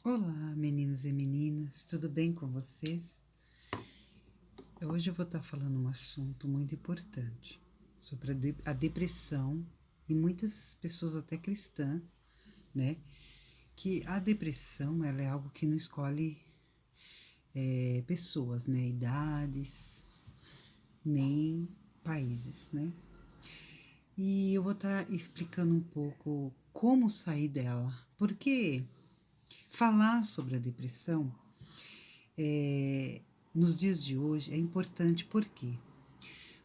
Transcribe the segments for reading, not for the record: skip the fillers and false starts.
Olá, meninos e meninas, tudo bem com vocês? Hoje eu vou estar falando um assunto muito importante sobre a depressão e muitas pessoas até cristãs, né? Que a depressão ela é algo que não escolhe pessoas, né? Idades, nem países, né? E eu vou estar explicando um pouco como sair dela, porque falar sobre a depressão nos dias de hoje é importante. Por quê?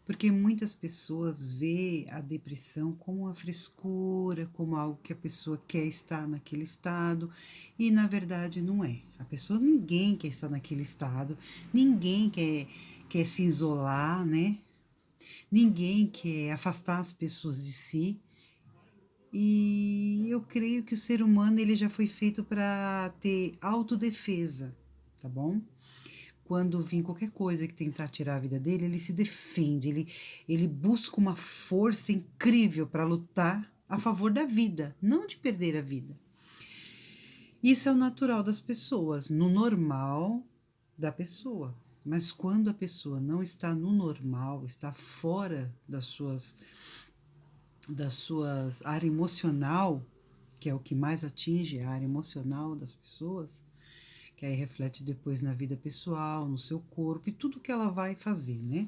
Porque muitas pessoas veem a depressão como uma frescura, como algo que a pessoa quer estar naquele estado, e na verdade não é. Ninguém quer estar naquele estado, ninguém quer se isolar, né? Ninguém quer afastar as pessoas de si. E eu creio que o ser humano ele já foi feito para ter autodefesa, tá bom? Quando vir qualquer coisa que tentar tirar a vida dele, ele se defende, ele busca uma força incrível para lutar a favor da vida, não de perder a vida. Isso é o natural das pessoas, no normal da pessoa. Mas quando a pessoa não está no normal, está fora das suas área emocional, que é o que mais atinge a área emocional das pessoas, que aí reflete depois na vida pessoal, no seu corpo e tudo que ela vai fazer, né?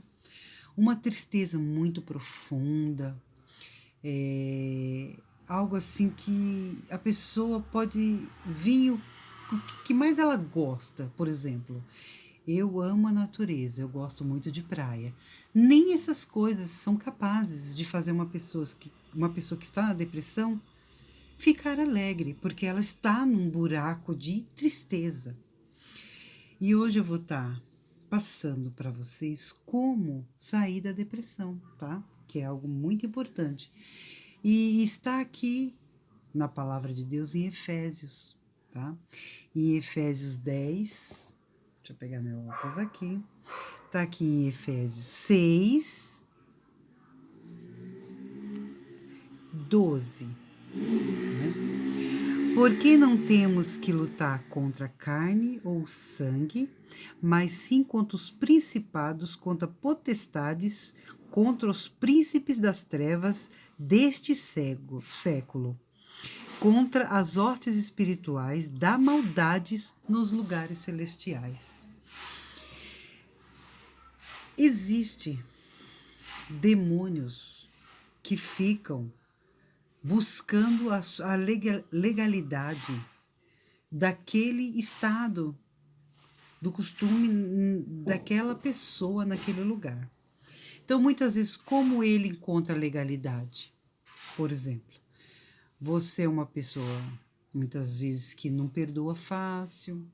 Uma tristeza muito profunda, algo assim que a pessoa pode vir o que mais ela gosta, por exemplo. Eu amo a natureza, eu gosto muito de praia. Nem essas coisas são capazes de fazer uma pessoa que está na depressão ficar alegre, porque ela está num buraco de tristeza. E hoje eu vou estar passando para vocês como sair da depressão, tá? Que é algo muito importante. E está aqui na palavra de Deus em Efésios, tá? Em Efésios 10, deixa eu pegar meu óculos aqui. Tá aqui em Efésios 6, 12. Porque não temos que lutar contra carne ou sangue, mas sim contra os principados, contra potestades, contra os príncipes das trevas deste século, contra as hostes espirituais da maldades nos lugares celestiais. Existem demônios que ficam buscando a legalidade daquele estado, do costume daquela pessoa naquele lugar. Então, muitas vezes, como ele encontra legalidade? Por exemplo, você é uma pessoa, muitas vezes, que não perdoa fácil,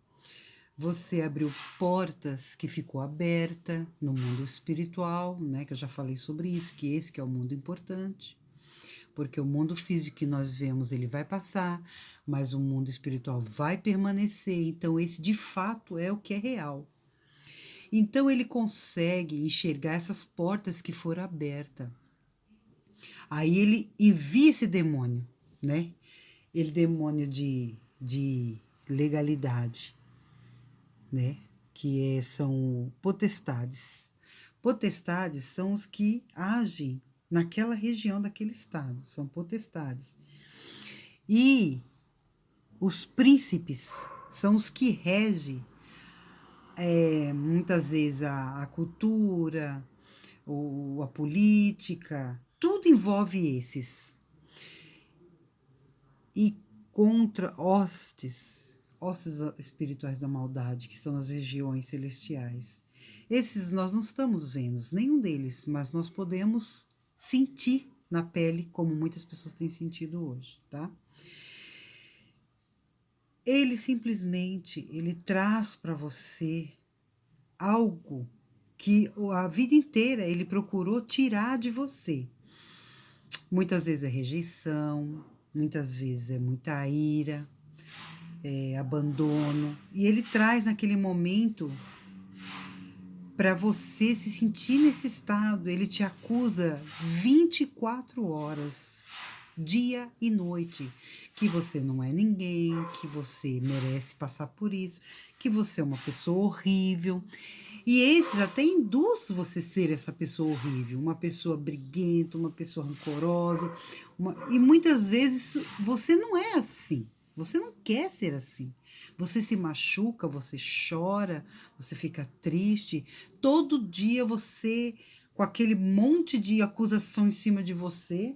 você abriu portas que ficou aberta no mundo espiritual, né? Que eu já falei sobre isso, que esse que é o mundo importante. Porque o mundo físico que nós vemos, ele vai passar, mas o mundo espiritual vai permanecer. Então, esse de fato é o que é real. Então, ele consegue enxergar essas portas que foram abertas. Aí ele envia esse demônio, né? Ele demônio de legalidade, né? São potestades. Potestades são os que agem naquela região daquele estado, são potestades. E os príncipes são os que regem muitas vezes a cultura, a política, tudo envolve esses. E contra hostes espirituais da maldade que estão nas regiões celestiais. Esses nós não estamos vendo, nenhum deles, mas nós podemos sentir na pele, como muitas pessoas têm sentido hoje, tá? Ele simplesmente, ele traz para você algo que a vida inteira ele procurou tirar de você. Muitas vezes é rejeição, muitas vezes é muita ira, abandono. E ele traz naquele momento para você se sentir nesse estado. Ele te acusa 24 horas, dia e noite, que você não é ninguém, que você merece passar por isso, que você é uma pessoa horrível. E esses até induz você ser essa pessoa horrível, uma pessoa briguenta, uma pessoa rancorosa. E muitas vezes você não é assim. Você não quer ser assim. Você se machuca, você chora, você fica triste. Todo dia você, com aquele monte de acusação em cima de você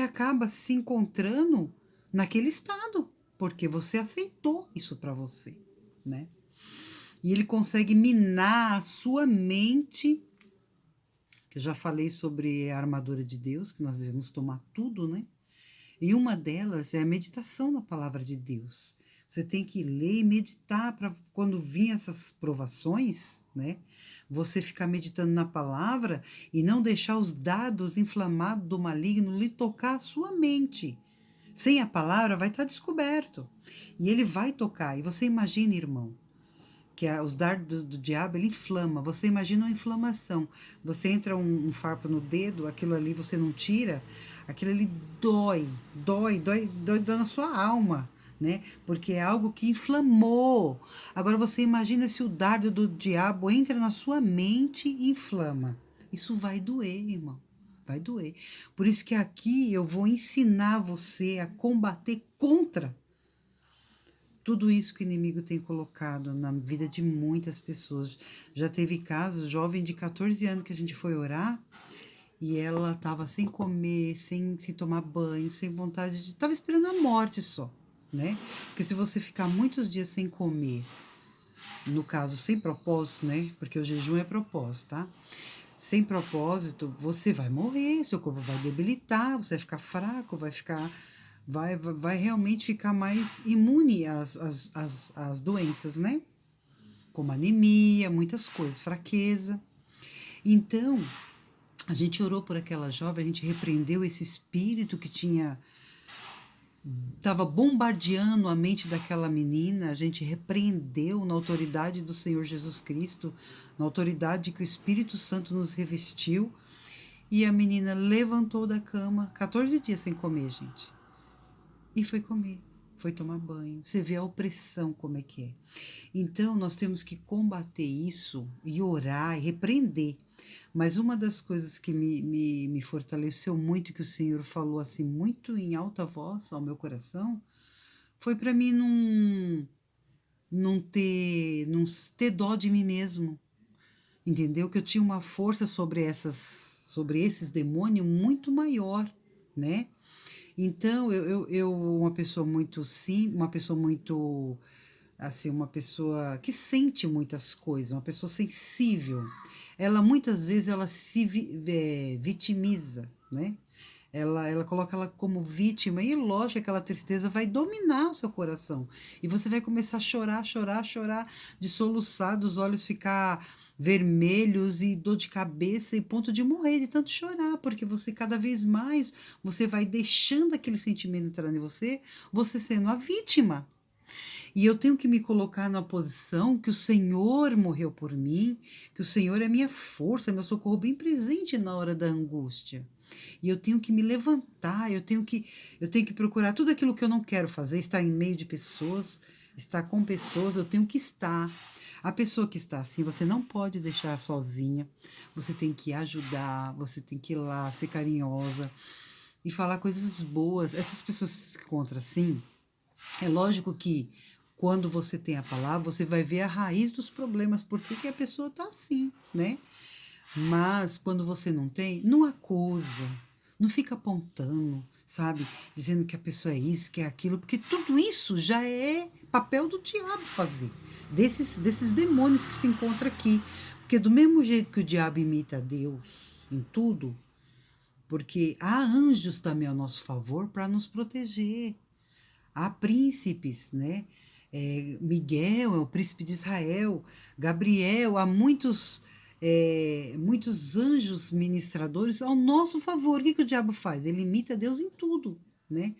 acaba se encontrando naquele estado, porque você aceitou isso para você, né? E ele consegue minar a sua mente, que eu já falei sobre a armadura de Deus, que nós devemos tomar tudo, né? E uma delas é a meditação na palavra de Deus. Você tem que ler e meditar para quando vir essas provações, né? Você ficar meditando na palavra e não deixar os dados inflamados do maligno lhe tocar a sua mente. Sem a palavra vai estar descoberto. E ele vai tocar. E você imagina, irmão, que os dardos do diabo, ele inflama. Você imagina uma inflamação. Você entra um farpa no dedo, aquilo ali você não tira, aquilo ali dói na sua alma, né? Porque é algo que inflamou. Agora você imagina se o dardo do diabo entra na sua mente e inflama. Isso vai doer, irmão. Vai doer. Por isso que aqui eu vou ensinar você a combater contra tudo isso que o inimigo tem colocado na vida de muitas pessoas. Já teve casos, jovem de 14 anos que a gente foi orar e ela estava sem comer, sem tomar banho, sem vontade de... Estava esperando a morte só, né? Porque se você ficar muitos dias sem comer, no caso sem propósito, né? Porque o jejum é propósito, tá? Sem propósito, você vai morrer, seu corpo vai debilitar, você vai ficar fraco, vai realmente ficar mais imune às doenças, né? Como anemia, muitas coisas, fraqueza. Então, a gente orou por aquela jovem, a gente repreendeu esse espírito que estava bombardeando a mente daquela menina, a gente repreendeu na autoridade do Senhor Jesus Cristo, na autoridade que o Espírito Santo nos revestiu, e a menina levantou da cama, 14 dias sem comer, gente. E foi comer, foi tomar banho. Você vê a opressão como é que é. Então, nós temos que combater isso e orar e repreender. Mas uma das coisas que me fortaleceu muito, que o Senhor falou assim, muito em alta voz ao meu coração, foi para mim não ter dó de mim mesmo. Entendeu? Que eu tinha uma força sobre esses demônios muito maior, né? Então, uma pessoa muito sim, uma pessoa muito, assim, uma pessoa que sente muitas coisas, uma pessoa sensível, ela muitas vezes ela se vitimiza, né? Ela coloca ela como vítima e lógico que aquela tristeza vai dominar o seu coração. E você vai começar a chorar, chorar, chorar, de soluçar, dos olhos ficar vermelhos e dor de cabeça e ponto de morrer de tanto chorar, porque você cada vez mais você vai deixando aquele sentimento entrar em você, você sendo a vítima. E eu tenho que me colocar na posição que o Senhor morreu por mim, que o Senhor é minha força, meu socorro bem presente na hora da angústia. E eu tenho que me levantar, eu tenho que procurar tudo aquilo que eu não quero fazer, estar em meio de pessoas, estar com pessoas, eu tenho que estar. A pessoa que está assim, você não pode deixar sozinha, você tem que ajudar, você tem que ir lá, ser carinhosa e falar coisas boas. Essas pessoas que se encontram assim, é lógico que quando você tem a palavra, você vai ver a raiz dos problemas, por que a pessoa está assim, né? Mas quando você não tem, não acusa, não fica apontando, sabe? Dizendo que a pessoa é isso, que é aquilo, porque tudo isso já é papel do diabo fazer, desses demônios que se encontram aqui. Porque do mesmo jeito que o diabo imita a Deus em tudo, porque há anjos também ao nosso favor para nos proteger. Há príncipes, né? Miguel é o príncipe de Israel, Gabriel, há muitos anjos ministradores ao nosso favor. O que o diabo faz? Ele imita Deus em tudo, né?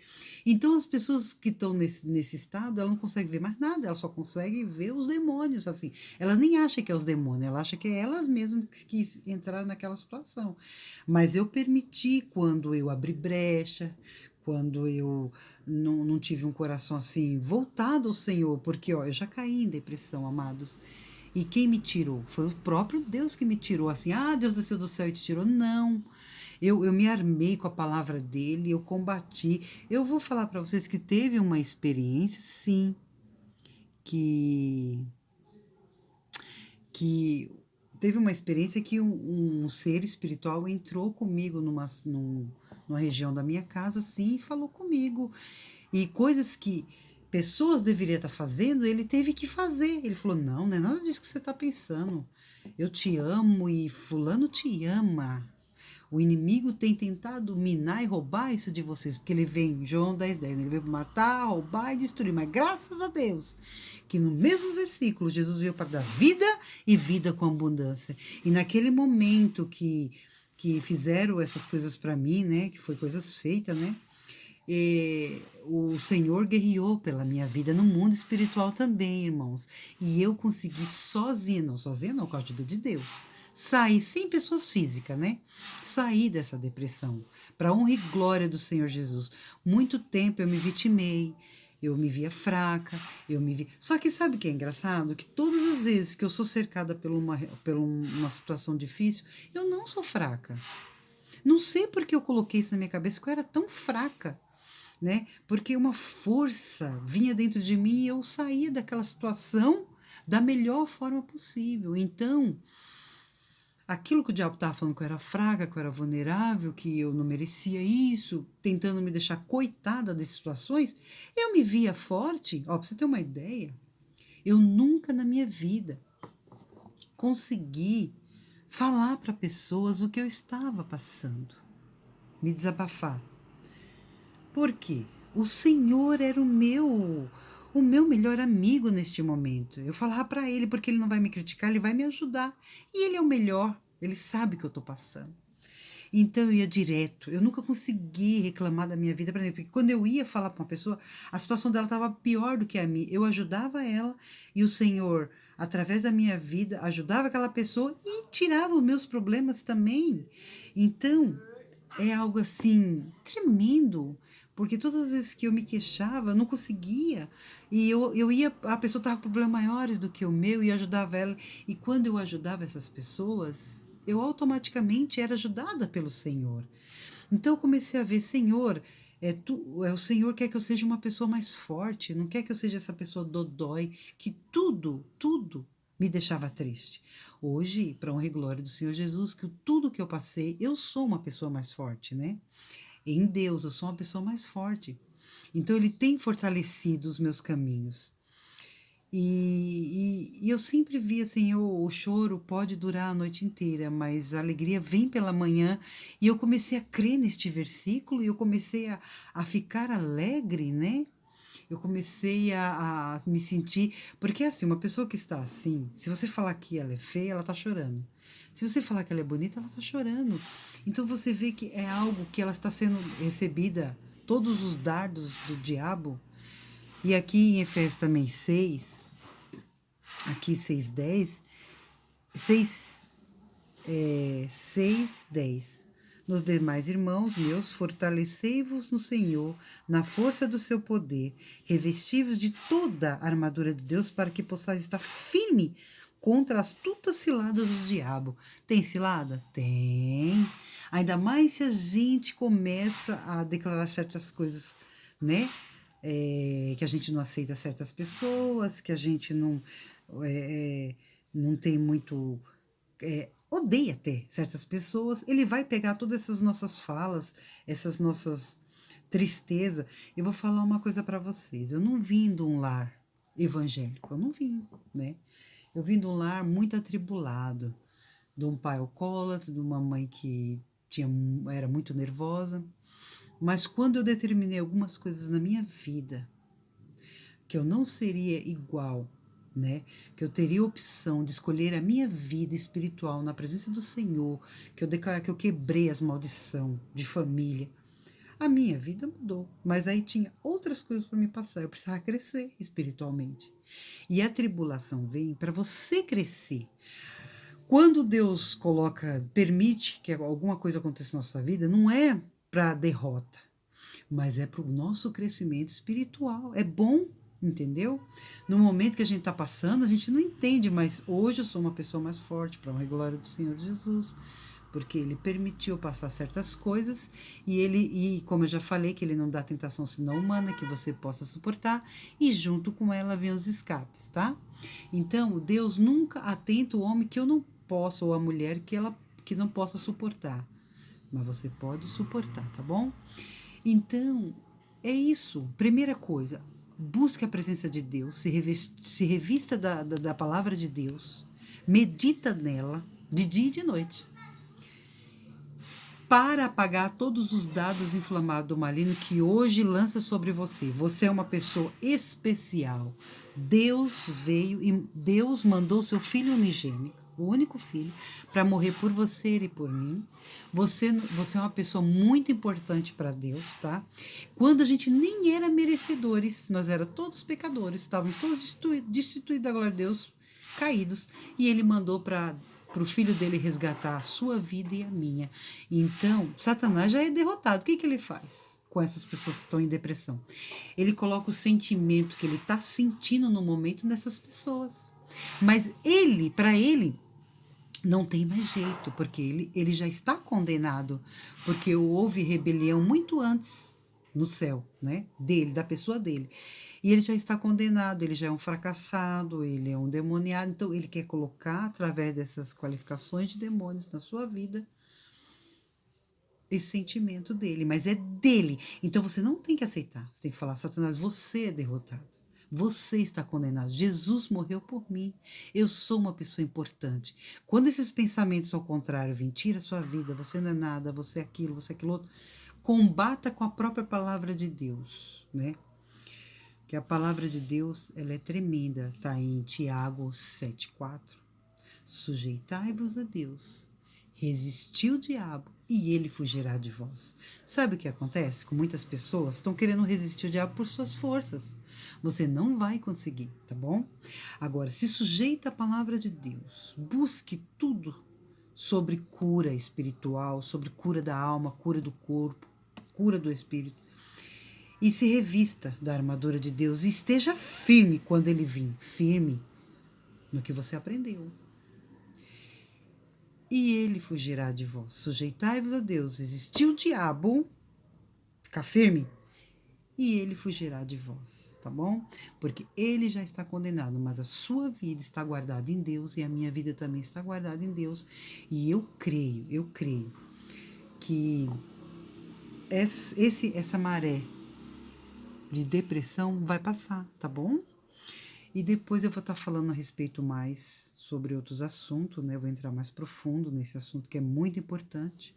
Então as pessoas que estão nesse estado, elas não conseguem ver mais nada, elas só conseguem ver os demônios, assim. Elas nem acham que é os demônios, elas acham que é elas mesmas que entraram naquela situação. Mas eu permiti, quando eu abri brecha, quando eu não tive um coração assim voltado ao Senhor, porque ó, eu já caí em depressão, amados. E quem me tirou? Foi o próprio Deus que me tirou. Assim, ah, Deus desceu do céu e te tirou. Não. Eu me armei com a palavra dele, eu combati. Eu vou falar para vocês que teve uma experiência, sim, que, que teve uma experiência que um ser espiritual entrou comigo numa região da minha casa, sim, e falou comigo. E coisas que pessoas deveriam estar fazendo, ele teve que fazer. Ele falou: não, não é nada disso que você está pensando. Eu te amo e fulano te ama. O inimigo tem tentado minar e roubar isso de vocês, porque ele vem, João 10:10, ele veio para matar, roubar e destruir. Mas graças a Deus, que no mesmo versículo, Jesus veio para dar vida e vida com abundância. E naquele momento que fizeram essas coisas para mim, né, que foi coisas feitas, né, o Senhor guerreou pela minha vida no mundo espiritual também, irmãos. E eu consegui sozinha não, com a ajuda de Deus, sair sem pessoas físicas, né? Sair dessa depressão, para honra e glória do Senhor Jesus. Muito tempo eu me vitimei, eu me via fraca, eu me vi. Só que sabe o que é engraçado? Que todas as vezes que eu sou cercada por uma situação difícil, eu não sou fraca. Não sei porque eu coloquei isso na minha cabeça, que eu era tão fraca, né? Porque uma força vinha dentro de mim e eu saía daquela situação da melhor forma possível. Então, aquilo que o diabo estava falando que eu era fraca, que eu era vulnerável, que eu não merecia isso, tentando me deixar coitada das situações, eu me via forte. Ó, pra você ter uma ideia, eu nunca na minha vida consegui falar para pessoas o que eu estava passando, me desabafar. Por quê? O Senhor era o meu melhor amigo neste momento. Eu falava para ele, porque ele não vai me criticar, ele vai me ajudar. E ele é o melhor, ele sabe o que eu estou passando. Então eu ia direto, eu nunca consegui reclamar da minha vida para ele, porque quando eu ia falar para uma pessoa, a situação dela estava pior do que a minha. Eu ajudava ela e o Senhor, através da minha vida, ajudava aquela pessoa e tirava os meus problemas também. Então, é algo assim tremendo, porque todas as vezes que eu me queixava, eu não conseguia. E eu ia, a pessoa estava com problemas maiores do que o meu e eu ajudava ela. E quando eu ajudava essas pessoas, eu automaticamente era ajudada pelo Senhor. Então eu comecei a ver, Senhor, o Senhor quer que eu seja uma pessoa mais forte, não quer que eu seja essa pessoa dodói, que tudo me deixava triste. Hoje, para honra e glória do Senhor Jesus, que tudo que eu passei, eu sou uma pessoa mais forte, né? Em Deus, eu sou uma pessoa mais forte. Então, Ele tem fortalecido os meus caminhos. E eu sempre vi assim, o choro pode durar a noite inteira, mas a alegria vem pela manhã. E eu comecei a crer neste versículo e eu comecei a ficar alegre, né? Eu comecei a me sentir. Porque assim, uma pessoa que está assim, se você falar que ela é feia, ela está chorando. Se você falar que ela é bonita, ela está chorando. Então você vê que é algo que ela está sendo recebida, todos os dardos do diabo. E aqui em Efésios também 6, aqui 6:10, 6, 6:10. Nos demais, irmãos meus, fortalecei-vos no Senhor, na força do seu poder, revesti-vos de toda a armadura de Deus, para que possais estar firme contra as astutas ciladas do diabo. Tem cilada? Tem. Ainda mais se a gente começa a declarar certas coisas, né? Que a gente não aceita certas pessoas, que a gente não tem muito. Odeia até certas pessoas, ele vai pegar todas essas nossas falas, essas nossas tristezas. Eu vou falar uma coisa para vocês. Eu não vim de um lar evangélico, eu não vim, né? Eu vim de um lar muito atribulado, de um pai alcoólatra, de uma mãe que era muito nervosa. Mas quando eu determinei algumas coisas na minha vida, que eu não seria igual, né? Que eu teria a opção de escolher a minha vida espiritual na presença do Senhor, que eu declarar que eu quebrei as maldições de família. A minha vida mudou, mas aí tinha outras coisas para me passar. Eu precisava crescer espiritualmente. E a tribulação vem para você crescer. Quando Deus permite que alguma coisa aconteça na nossa vida, não é para derrota. mas é para o nosso crescimento espiritual. É bom, entendeu? No momento que a gente está passando, a gente não entende, mas hoje eu sou uma pessoa mais forte para a glória do Senhor Jesus, porque Ele permitiu passar certas coisas e como eu já falei, que Ele não dá tentação senão humana, que você possa suportar, e junto com ela vem os escapes, tá? Então, Deus nunca atenta o homem que eu não posso, ou a mulher que não possa suportar, mas você pode suportar, tá bom? Então, é isso. Primeira coisa, busque a presença de Deus, se revista da palavra de Deus, medita nela de dia e de noite, para apagar todos os dados inflamados do maligno que hoje lança sobre você. Você é uma pessoa especial. Deus veio e Deus mandou seu filho unigênito, o único filho, para morrer por você e por mim. Você é uma pessoa muito importante para Deus, tá? Quando a gente nem era merecedores, nós éramos todos pecadores, estávamos todos destituídos da glória de Deus, caídos, e Ele mandou para o filho dele resgatar a sua vida e a minha. Então, Satanás já é derrotado. O que ele faz com essas pessoas que estão em depressão? Ele coloca o sentimento que ele está sentindo no momento nessas pessoas. Mas para ele, não tem mais jeito, porque ele já está condenado, porque houve rebelião muito antes no céu, né? Da pessoa dele. E ele já está condenado, ele já é um fracassado, ele é um demoniado, então ele quer colocar, através dessas qualificações de demônios na sua vida, esse sentimento dele, mas é dele. Então você não tem que aceitar, você tem que falar, Satanás, você é derrotado. Você está condenado. Jesus morreu por mim. Eu sou uma pessoa importante. Quando esses pensamentos ao contrário vêm, tira a sua vida, você não é nada, você é aquilo outro, combata com a própria palavra de Deus, né? Que a palavra de Deus, ela é tremenda, tá em Tiago 7,4. Sujeitai-vos a Deus, resistiu o diabo e ele fugirá de vós. Sabe o que acontece com muitas pessoas? Estão querendo resistir o diabo por suas forças. Você não vai conseguir, tá bom? Agora, se sujeita à palavra de Deus, busque tudo sobre cura espiritual, sobre cura da alma, cura do corpo, cura do espírito. E se revista da armadura de Deus e esteja firme quando ele vir, firme no que você aprendeu. E ele fugirá de vós. Sujeitai-vos a Deus. Resistiu o diabo, fica firme, e ele fugirá de vós, tá bom? Porque ele já está condenado, mas a sua vida está guardada em Deus e a minha vida também está guardada em Deus. E eu creio que essa maré de depressão vai passar, tá bom? E depois eu vou estar falando a respeito mais sobre outros assuntos, né? Eu vou entrar mais profundo nesse assunto que é muito importante.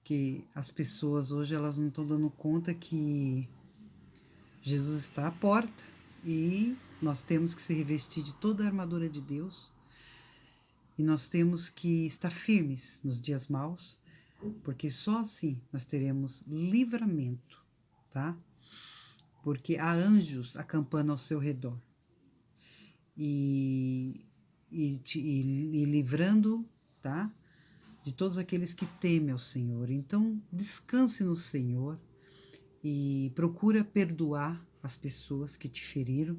Que as pessoas hoje elas não estão dando conta que Jesus está à porta e nós temos que se revestir de toda a armadura de Deus e nós temos que estar firmes nos dias maus, porque só assim nós teremos livramento, tá? Porque há anjos acampando ao seu redor e livrando, tá? De todos aqueles que temem ao Senhor. Então, descanse no Senhor e procura perdoar as pessoas que te feriram.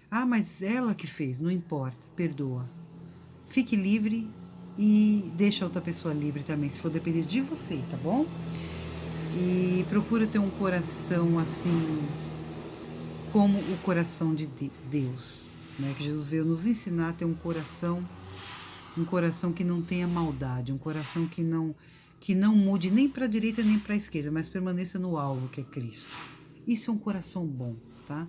Ah, mas ela que fez, não importa, perdoa. Fique livre e deixa outra pessoa livre também, se for depender de você, tá bom? E procura ter um coração assim, como o coração de Deus, né? Que Jesus veio nos ensinar a ter um coração que não tenha maldade, um coração que não mude nem para a direita nem para a esquerda, mas permaneça no alvo que é Cristo. Isso é um coração bom, tá?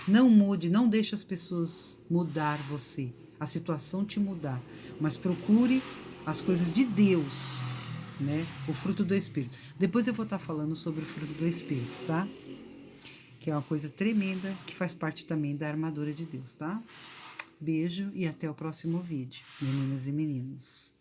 Não mude, não deixe as pessoas mudar você, a situação te mudar, mas procure as coisas de Deus, né? O fruto do Espírito. Depois eu vou estar falando sobre o fruto do Espírito, tá? Que é uma coisa tremenda, que faz parte também da armadura de Deus, tá? Beijo e até o próximo vídeo, meninas e meninos.